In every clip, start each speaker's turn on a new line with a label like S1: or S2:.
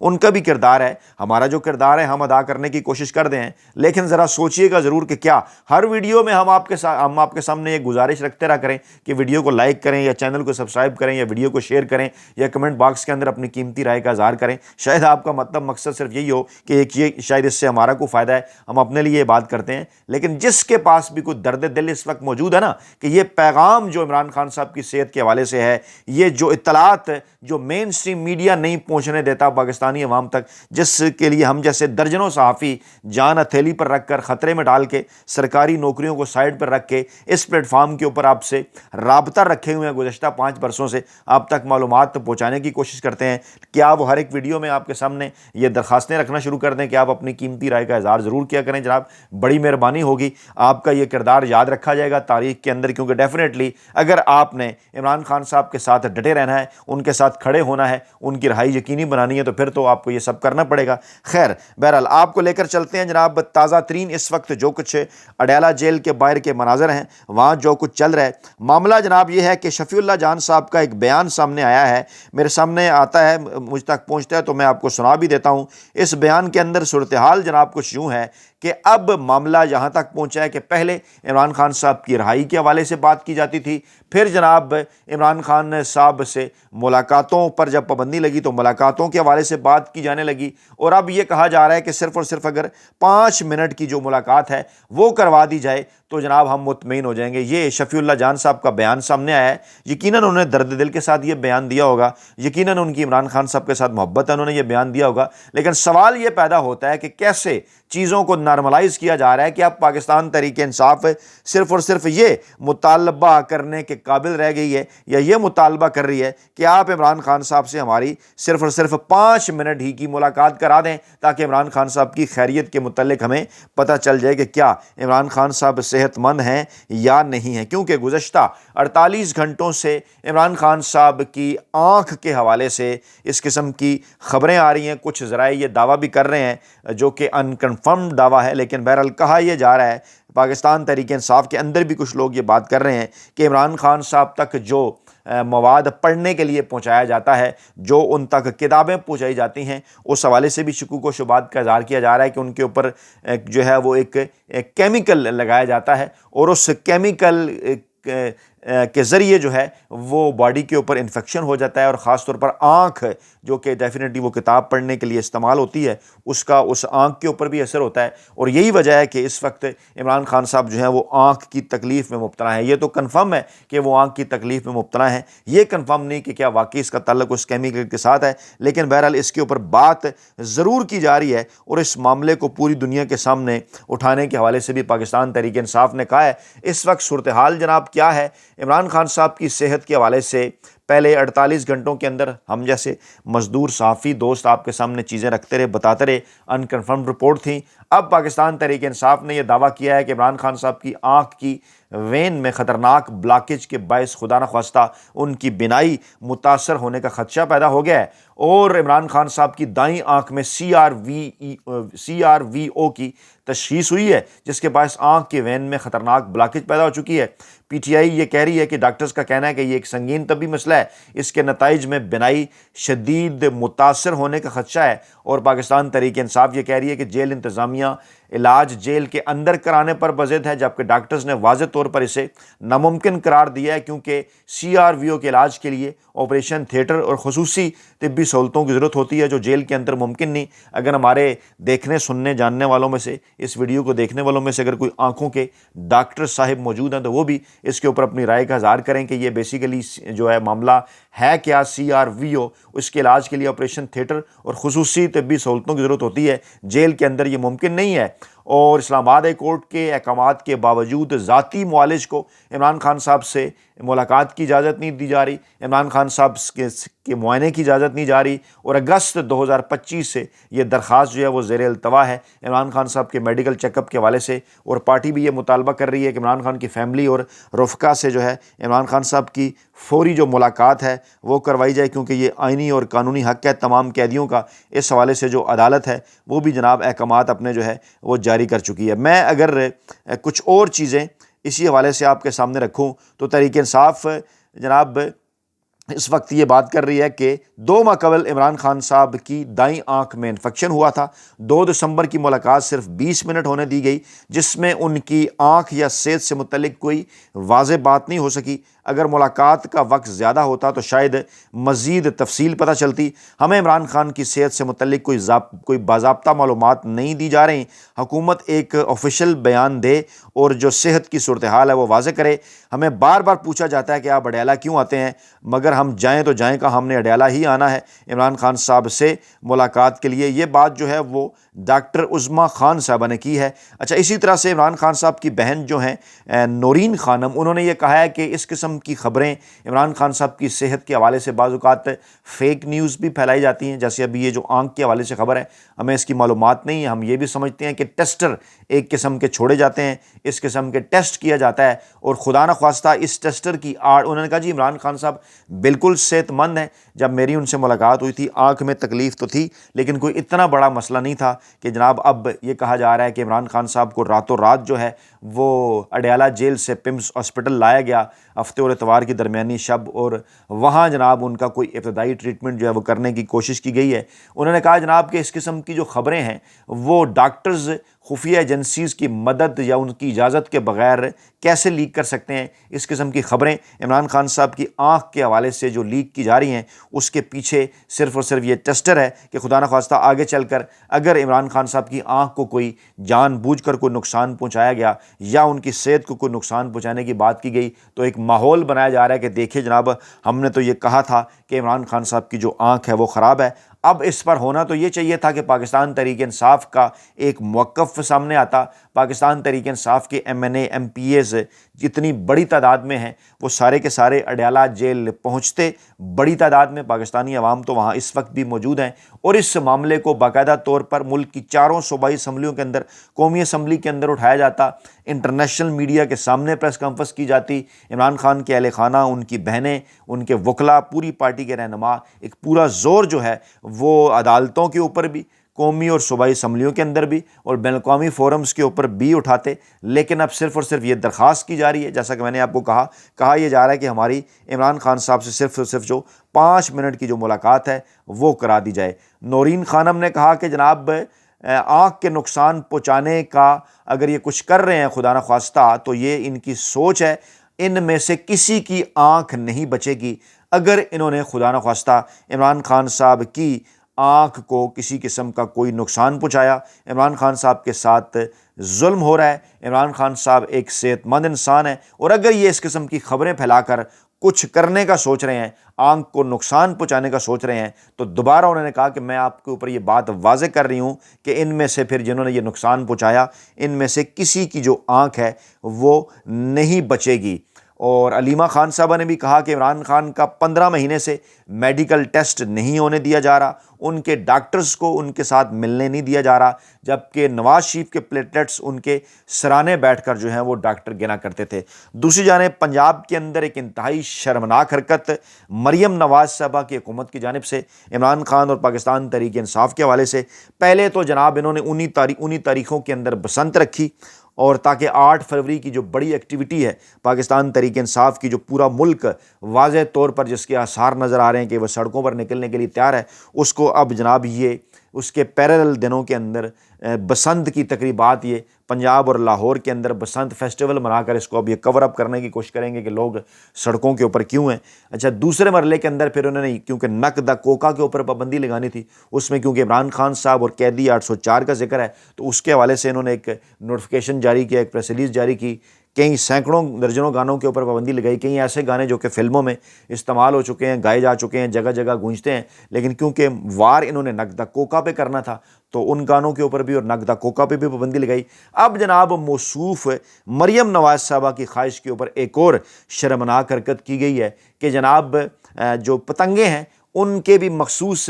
S1: ان کا بھی کردار ہے، ہمارا جو کردار ہے ہم ادا کرنے کی کوشش کر دیں ہیں، لیکن ذرا سوچئے گا ضرور کہ کیا ہر ویڈیو میں ہم آپ کے سامنے یہ گزارش رکھتے رہا کریں کہ ویڈیو کو لائک کریں یا چینل کو سبسکرائب کریں یا ویڈیو کو شیئر کریں یا کمنٹ باکس کے اندر اپنی قیمتی رائے کا اظہار کریں؟ شاید آپ کا مقصد صرف یہی ہو کہ ایک یہ شاید اس سے ہمارا کوئی فائدہ ہے، ہم اپنے لیے یہ بات کرتے ہیں، لیکن جس کے پاس بھی کوئی درد دل اس وقت موجود ہے نا کہ یہ پیغام جو عمران خان صاحب کی صحت کے حوالے سے ہے، یہ جو اطلاعات جو مین سٹریم میڈیا نہیں پہنچنے دیتا پاکستانی عوام تک، جس کے لیے ہم جیسے درجنوں صحافی جان ہتھیلی پر رکھ کر خطرے میں ڈال کے سرکاری نوکریوں کو سائڈ پر رکھ کے اس پلیٹ فارم کے اوپر آپ سے رابطہ رکھے ہوئے ہیں گزشتہ 5 برسوں سے، آپ تک معلومات پہنچانے کی کوشش کرتے ہیں، کیا وہ ہر ایک ویڈیو میں آپ کے سامنے یہ درخواستیں رکھنا شروع کر دیں کہ آپ اپنی قیمتی رائے کا اظہار ضرور کیا کریں جناب، بڑی مہربانی ہوگی، آپ کا یہ کردار یاد رکھا جائے گا تاریخ کے اندر، کیونکہ ڈیفینیٹلی اگر آپ نے عمران خان صاحب کے ساتھ ڈٹے رہنا ہے، ان کے ساتھ کھڑے ہونا ہے، ان کی رہائی یقینی بنانی ہے، تو پھر تو آپ کو یہ سب کرنا پڑے گا۔ خیر بہرحال آپ کو لے کر چلتے ہیں جناب تازہ ترین اس وقت جو کچھ اڈیالہ جیل کے باہر کے مناظر ہیں، وہاں جو کچھ چل رہا ہے۔ معاملہ جناب یہ ہے کہ شفیع اللہ جان صاحب کا ایک بیان سامنے آیا ہے، میرے سامنے آتا ہے، مجھ تک پہنچتا ہے تو میں آپ کو سنا بھی دیتا ہوں۔ اس بیان کے اندر صورتحال جناب کچھ یوں ہے کہ اب معاملہ یہاں تک پہنچا ہے کہ پہلے عمران خان صاحب کی رہائی کے حوالے سے بات کی جاتی تھی، پھر جناب عمران خان صاحب سے ملاقاتوں پر جب پابندی لگی تو ملاقاتوں کے حوالے سے بات کی جانے لگی، اور اب یہ کہا جا رہا ہے کہ صرف اور صرف اگر 5 منٹ کی جو ملاقات ہے وہ کروا دی جائے تو جناب ہم مطمئن ہو جائیں گے۔ یہ شفیع اللہ جان صاحب کا بیان سامنے آیا ہے، یقیناً انہوں نے درد دل کے ساتھ یہ بیان دیا ہوگا، یقیناً ان کی عمران خان صاحب کے ساتھ محبت ہے، انہوں نے یہ بیان دیا ہوگا، لیکن سوال یہ پیدا ہوتا ہے کہ کیسے چیزوں کو نارملائز کیا جا رہا ہے کہ اب پاکستان تحریک انصاف صرف اور صرف یہ مطالبہ کرنے کے قابل رہ گئی ہے یا یہ مطالبہ کر رہی ہے کہ آپ عمران خان صاحب سے ہماری صرف اور صرف 5 منٹ ہی کی ملاقات کرا دیں تاکہ عمران خان صاحب کی خیریت کے متعلق ہمیں پتہ چل جائے کہ کیا عمران خان صاحب صحت مند ہیں یا نہیں ہیں، کیونکہ گزشتہ 48 گھنٹوں سے عمران خان صاحب کی آنکھ کے حوالے سے اس قسم کی خبریں آ رہی ہیں، کچھ ذرائع یہ دعویٰ بھی کر رہے ہیں جو کہ انکنفرمڈ دعویٰ ہے، لیکن بہرحال کہا یہ جا رہا ہے، پاکستان تحریک انصاف کے اندر بھی کچھ لوگ یہ بات کر رہے ہیں کہ عمران خان صاحب تک جو مواد پڑھنے کے لیے پہنچایا جاتا ہے، جو ان تک کتابیں پہنچائی جاتی ہیں، اس حوالے سے بھی شکوک و شبہات کا اظہار کیا جا رہا ہے کہ ان کے اوپر جو ہے وہ ایک کیمیکل لگایا جاتا ہے اور اس کیمیکل کے ذریعے جو ہے وہ باڈی کے اوپر انفیکشن ہو جاتا ہے، اور خاص طور پر آنکھ جو کہ ڈیفینیٹلی وہ کتاب پڑھنے کے لیے استعمال ہوتی ہے، اس کا اس آنکھ کے اوپر بھی اثر ہوتا ہے، اور یہی وجہ ہے کہ اس وقت عمران خان صاحب جو ہیں وہ آنکھ کی تکلیف میں مبتلا ہیں۔ یہ تو کنفرم ہے کہ وہ آنکھ کی تکلیف میں مبتلا ہیں، یہ کنفرم نہیں کہ کیا واقعی اس کا تعلق اس کیمیکل کے ساتھ ہے، لیکن بہرحال اس کے اوپر بات ضرور کی جا رہی ہے، اور اس معاملے کو پوری دنیا کے سامنے اٹھانے کے حوالے سے بھی پاکستان تحریک انصاف نے کہا ہے۔ اس وقت صورتحال جناب کیا ہے؟ عمران خان صاحب کی صحت کے حوالے سے پہلے 48 گھنٹوں کے اندر ہم جیسے مزدور صحافی دوست آپ کے سامنے چیزیں رکھتے رہے، بتاتے رہے، انکنفرمڈ رپورٹ تھیں۔ اب پاکستان تحریک انصاف نے یہ دعویٰ کیا ہے کہ عمران خان صاحب کی آنکھ کی وین میں خطرناک بلاکیج کے باعث خدا نخواستہ ان کی بینائی متاثر ہونے کا خدشہ پیدا ہو گیا ہے، اور عمران خان صاحب کی دائیں آنکھ میں CRVO کی تشخیص ہوئی ہے، جس کے باعث آنکھ کے وین میں خطرناک بلاکیج پیدا ہو چکی ہے۔ PTI یہ کہہ رہی ہے کہ ڈاکٹرز کا کہنا ہے کہ یہ ایک سنگین طبی مسئلہ ہے، اس کے نتائج میں بینائی شدید متاثر ہونے کا خدشہ ہے، اور پاکستان تحریک انصاف یہ کہہ رہی ہے کہ جیل انتظامیہ علاج جیل کے اندر کرانے پر بضد ہے، جبکہ ڈاکٹرز نے واضح طور پر اسے ناممکن قرار دیا ہے، کیونکہ CRVO کے علاج کے لیے آپریشن تھیٹر اور خصوصی طبی سہولتوں کی ضرورت ہوتی ہے جو جیل کے اندر ممکن نہیں۔ اگر ہمارے دیکھنے سننے جاننے والوں میں سے، اس ویڈیو کو دیکھنے والوں میں سے اگر کوئی آنکھوں کے ڈاکٹر صاحب موجود ہیں تو وہ بھی اس کے اوپر اپنی رائے کا اظہار کریں کہ یہ بیسیکلی جو ہے معاملہ ہے کیا۔ CRVO اس کے علاج کے لیے آپریشن تھیٹر اور خصوصی طبی سہولتوں کی ضرورت ہوتی ہے، جیل کے اندر یہ ممکن نہیں ہے، اور اسلام آباد ہائی کورٹ کے احکامات کے باوجود ذاتی معالج کو عمران خان صاحب سے ملاقات کی اجازت نہیں دی جا رہی، عمران خان صاحب کے معائنے کی اجازت نہیں جا رہی، اور اگست 2025 سے یہ درخواست جو ہے وہ زیر التوا ہے عمران خان صاحب کے میڈیکل چیک اپ کے حوالے سے، اور پارٹی بھی یہ مطالبہ کر رہی ہے کہ عمران خان کی فیملی اور رفقا سے جو ہے عمران خان صاحب کی فوری جو ملاقات ہے وہ کروائی جائے، کیونکہ یہ آئینی اور قانونی حق ہے تمام قیدیوں کا۔ اس حوالے سے جو عدالت ہے وہ بھی جناب احکامات اپنے جو ہے وہ جاری کر چکی ہے۔ میں اگر کچھ اور چیزیں اسی حوالے سے آپ کے سامنے رکھوں تو تحریک انصاف جناب اس وقت یہ بات کر رہی ہے کہ 2 ماہ قبل عمران خان صاحب کی دائیں آنکھ میں انفیکشن ہوا تھا۔ 2 دسمبر کی ملاقات صرف 20 منٹ ہونے دی گئی، جس میں ان کی آنکھ یا صحت سے متعلق کوئی واضح بات نہیں ہو سکی۔ اگر ملاقات کا وقت زیادہ ہوتا تو شاید مزید تفصیل پتہ چلتی۔ ہمیں عمران خان کی صحت سے متعلق کوئی باضابطہ معلومات نہیں دی جا رہی۔ حکومت ایک آفیشیل بیان دے اور جو صحت کی صورتحال ہے وہ واضح کرے۔ ہمیں بار بار پوچھا جاتا ہے کہ آپ اڈیالہ کیوں آتے ہیں، مگر ہم جائیں تو جائیں کہاں، ہم نے اڈیالہ ہی آنا ہے عمران خان صاحب سے ملاقات کے لیے۔ یہ بات جو ہے وہ ڈاکٹر عظمیٰ خان صاحبہ نے کی ہے۔ اچھا، اسی طرح سے عمران خان صاحب کی بہن جو ہیں نورین خانم، انہوں نے یہ کہا ہے کہ اس قسم کی خبریں عمران خان صاحب کی صحت کے حوالے سے بعض اوقات فیک نیوز بھی پھیلائی جاتی ہیں، جیسے ابھی یہ جو آنکھ کے حوالے سے خبر ہے، ہمیں اس کی معلومات نہیں ہے۔ ہم یہ بھی سمجھتے ہیں کہ ٹیسٹر ایک قسم کے چھوڑے جاتے ہیں، اس قسم کے ٹیسٹ کیا جاتا ہے، اور خدا نخواستہ اس ٹیسٹر کی آڑ انہوں نے کہا جی عمران خان صاحب بالکل صحت مند ہیں۔ جب میری ان سے ملاقات ہوئی تھی، آنکھ میں تکلیف تو تھی لیکن کوئی اتنا بڑا مسئلہ نہیں تھا کہ جناب اب یہ کہا جا رہا ہے کہ عمران خان صاحب کو راتوں رات جو ہے وہ اڈیالہ جیل سے پمس ہاسپٹل لایا گیا ہفتے اور اتوار کی درمیانی شب، اور وہاں جناب ان کا کوئی ابتدائی ٹریٹمنٹ جو ہے وہ کرنے کی کوشش کی گئی ہے۔ انہوں نے کہا جناب کہ اس قسم کی جو خبریں ہیں وہ ڈاکٹرز خفیہ ایجنسیز کی مدد یا ان کی اجازت کے بغیر کیسے لیک کر سکتے ہیں؟ اس قسم کی خبریں عمران خان صاحب کی آنکھ کے حوالے سے جو لیک کی جا رہی ہیں، اس کے پیچھے صرف اور صرف یہ ٹیسٹر ہے کہ خدا نخواستہ آگے چل کر اگر عمران خان صاحب کی آنکھ کو کوئی جان بوجھ کر کوئی نقصان پہنچایا گیا یا ان کی صحت کو کوئی نقصان پہنچانے کی بات کی گئی تو ایک ماحول بنایا جا رہا ہے کہ دیکھیں جناب، ہم نے تو یہ کہا تھا کہ عمران خان صاحب کی جو آنکھ ہے وہ خراب ہے۔ اب اس پر ہونا تو یہ چاہیے تھا کہ پاکستان تحریک انصاف کا ایک موقف سامنے آتا، پاکستان تحریک انصاف کے M N A M P As جتنی بڑی تعداد میں ہیں وہ سارے کے سارے اڈیالہ جیل پہنچتے، بڑی تعداد میں پاکستانی عوام تو وہاں اس وقت بھی موجود ہیں، اور اس معاملے کو باقاعدہ طور پر ملک کی 4 صوبائی اسمبلیوں کے اندر، قومی اسمبلی کے اندر اٹھایا جاتا، انٹرنیشنل میڈیا کے سامنے پریس کانفرنس کی جاتی، عمران خان کے اہل خانہ، ان کی بہنیں، ان کے وکلاء، پوری پارٹی کے رہنما ایک پورا زور جو ہے وہ عدالتوں کے اوپر بھی، قومی اور صوبائی اسمبلیوں کے اندر بھی اور بین الاقوامی فورمز کے اوپر بھی اٹھاتے، لیکن اب صرف اور صرف یہ درخواست کی جا رہی ہے، جیسا کہ میں نے آپ کو کہا یہ جا رہا ہے کہ ہماری عمران خان صاحب سے صرف اور صرف جو 5 منٹ کی جو ملاقات ہے وہ کرا دی جائے۔ نورین خانم نے کہا کہ جناب آنکھ کے نقصان پہنچانے کا اگر یہ کچھ کر رہے ہیں خدا نخواستہ تو یہ ان کی سوچ ہے، ان میں سے کسی کی آنکھ نہیں بچے گی اگر انہوں نے خدا نخواستہ عمران خان صاحب کی آنکھ کو کسی قسم کا کوئی نقصان پہنچایا۔ عمران خان صاحب کے ساتھ ظلم ہو رہا ہے، عمران خان صاحب ایک صحت مند انسان ہے، اور اگر یہ اس قسم کی خبریں پھیلا کر کچھ کرنے کا سوچ رہے ہیں، آنکھ کو نقصان پہنچانے کا سوچ رہے ہیں، تو دوبارہ انہوں نے کہا کہ میں آپ کے اوپر یہ بات واضح کر رہی ہوں کہ ان میں سے پھر جنہوں نے یہ نقصان پہنچایا ان میں سے کسی کی جو آنکھ ہے وہ نہیں بچے گی۔ اور علیمہ خان صاحبہ نے بھی کہا کہ عمران خان کا 15 مہینے سے میڈیکل ٹیسٹ نہیں ہونے دیا جا رہا، ان کے ڈاکٹرز کو ان کے ساتھ ملنے نہیں دیا جا رہا، جبکہ نواز شریف کے پلیٹلیٹس ان کے سرانے بیٹھ کر جو ہیں وہ ڈاکٹر گنا کرتے تھے۔ دوسری جانب پنجاب کے اندر ایک انتہائی شرمناک حرکت مریم نواز صاحبہ کی حکومت کی جانب سے عمران خان اور پاکستان تحریک انصاف کے حوالے سے، پہلے تو جناب انہوں نے انہی تاریخوں کے اندر بسنت رکھی، اور تاکہ 8 فروری کی جو بڑی ایکٹیویٹی ہے پاکستان تحریک انصاف کی، جو پورا ملک واضح طور پر جس کے آثار نظر آ رہے ہیں کہ وہ سڑکوں پر نکلنے کے لیے تیار ہے، اس کو اب جناب یہ اس کے پیرل دنوں کے اندر بسنت کی تقریبات یہ پنجاب اور لاہور کے اندر بسنت فیسٹیول منا کر اس کو اب یہ کور اپ کرنے کی کوشش کریں گے کہ لوگ سڑکوں کے اوپر کیوں ہیں۔ اچھا، دوسرے مرحلے کے اندر پھر انہوں نے کیونکہ نقد کوکا کے اوپر پابندی لگانی تھی، اس میں کیونکہ عمران خان صاحب اور قیدی 804 کا ذکر ہے تو اس کے حوالے سے انہوں نے ایک نوٹیفیکیشن جاری کیا، ایک پریس ریلیز جاری کی، کئی سینکڑوں درجنوں گانوں کے اوپر پابندی لگائی، کئی ایسے گانے جو کہ فلموں میں استعمال ہو چکے ہیں، گائے جا چکے ہیں، جگہ جگہ گونجتے ہیں، لیکن کیونکہ وار انہوں نے نقدہ کوکا پہ کرنا تھا تو ان گانوں کے اوپر بھی اور نقدہ کوکا پہ بھی پابندی لگائی۔ اب جناب موصوف مریم نواز صاحبہ کی خواہش کے اوپر ایک اور شرمناک حرکت کی گئی ہے کہ جناب جو پتنگیں ہیں ان کے بھی مخصوص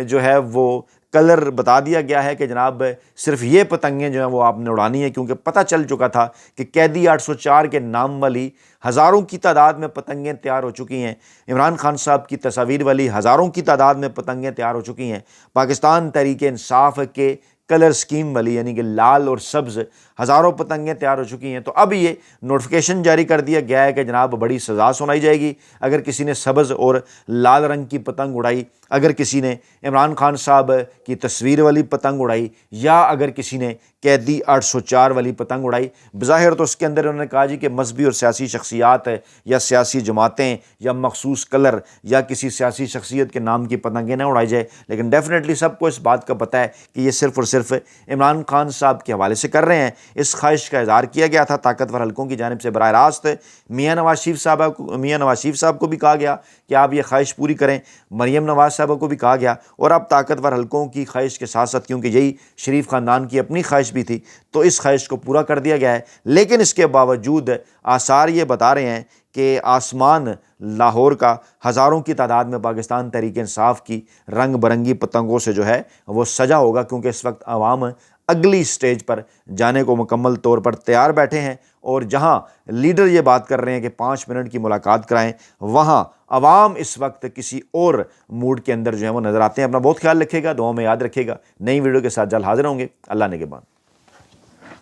S1: جو ہے وہ کلر بتا دیا گیا ہے کہ جناب صرف یہ پتنگیں جو ہیں وہ آپ نے اڑانی ہے، کیونکہ پتہ چل چکا تھا کہ قیدی 804 کے نام والی ہزاروں کی تعداد میں پتنگیں تیار ہو چکی ہیں، عمران خان صاحب کی تصاویر والی ہزاروں کی تعداد میں پتنگیں تیار ہو چکی ہیں، پاکستان تحریک انصاف کے کلر سکیم والی، یعنی کہ لال اور سبز ہزاروں پتنگیں تیار ہو چکی ہیں۔ تو اب یہ نوٹیفیکیشن جاری کر دیا گیا ہے کہ جناب بڑی سزا سنائی جائے گی اگر کسی نے سبز اور لال رنگ کی پتنگ اڑائی، اگر کسی نے عمران خان صاحب کی تصویر والی پتنگ اڑائی، یا اگر کسی نے قیدی 804 والی پتنگ اڑائی۔ بظاہر تو اس کے اندر انہوں نے کہا جی کہ مذہبی اور سیاسی شخصیات یا سیاسی جماعتیں یا مخصوص کلر یا کسی سیاسی شخصیت کے نام کی پتنگیں نہ اڑائی جائے، لیکن ڈیفینیٹلی سب کو اس بات کا پتہ ہے کہ یہ صرف اور صرف عمران خان صاحب کے حوالے سے کر رہے ہیں۔ اس خواہش کا اظہار کیا گیا تھا طاقتور حلقوں کی جانب سے براہ راست میاں نواز شریف صاحب کو بھی کہا گیا کہ آپ یہ خواہش پوری کریں، مریم نواز صاحبہ کو بھی کہا گیا، اور اب طاقتور حلقوں کی خواہش کے ساتھ ساتھ کیونکہ یہی شریف خاندان کی اپنی خواہش بھی تھی تو اس خواہش کو پورا کر دیا گیا ہے۔ لیکن اس کے باوجود آثار یہ بتا رہے ہیں کہ آسمان لاہور کا ہزاروں کی تعداد میں پاکستان تحریک انصاف کی رنگ برنگی پتنگوں سے جو ہے وہ سجا ہوگا، کیونکہ اس وقت عوام اگلی سٹیج پر جانے کو مکمل طور پر تیار بیٹھے ہیں، اور جہاں لیڈر یہ بات کر رہے ہیں کہ 5 منٹ کی ملاقات کرائیں، وہاں عوام اس وقت کسی اور موڈ کے اندر جو ہے وہ نظر آتے ہیں۔ اپنا بہت خیال رکھے گا، دعاؤں میں یاد رکھے گا۔ نئی ویڈیو کے ساتھ جلد حاضر ہوں گے۔ اللہ نگہبان۔